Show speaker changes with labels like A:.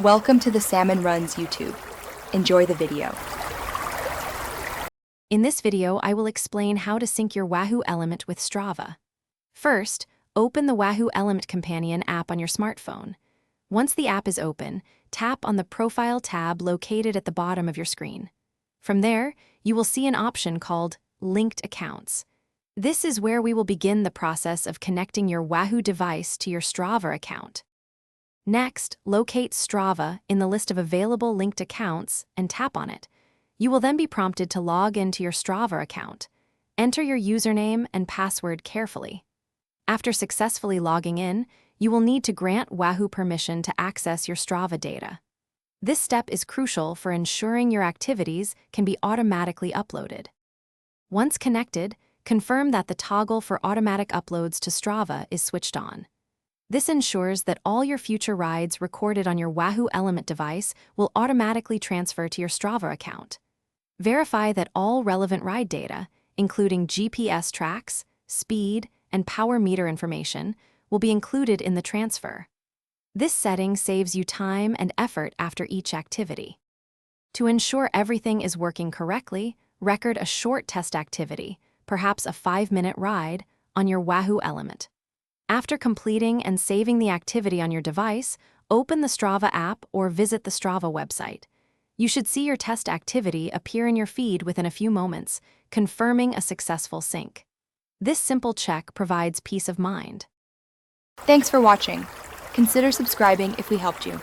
A: Welcome to the Salmon Runs YouTube. Enjoy the video.
B: In this video, I will explain how to sync your Wahoo Element with Strava. First, open the Wahoo Element Companion app on your smartphone. Once the app is open, tap on the Profile tab located at the bottom of your screen. From there, you will see an option called Linked Accounts. This is where we will begin the process of connecting your Wahoo device to your Strava account. Next, locate Strava in the list of available linked accounts and tap on it. You will then be prompted to log into your Strava account. Enter your username and password carefully. After successfully logging in, you will need to grant Wahoo permission to access your Strava data. This step is crucial for ensuring your activities can be automatically uploaded. Once connected, confirm that the toggle for automatic uploads to Strava is switched on. This ensures that all your future rides recorded on your Wahoo Element device will automatically transfer to your Strava account. Verify that all relevant ride data, including GPS tracks, speed, and power meter information, will be included in the transfer. This setting saves you time and effort after each activity. To ensure everything is working correctly, record a short test activity, perhaps a 5-minute ride, on your Wahoo Element. After completing and saving the activity on your device, open the Strava app or visit the Strava website. You should see your test activity appear in your feed within a few moments, confirming a successful sync. This simple check provides peace of mind.
A: Thanks for watching. Consider subscribing if we helped you.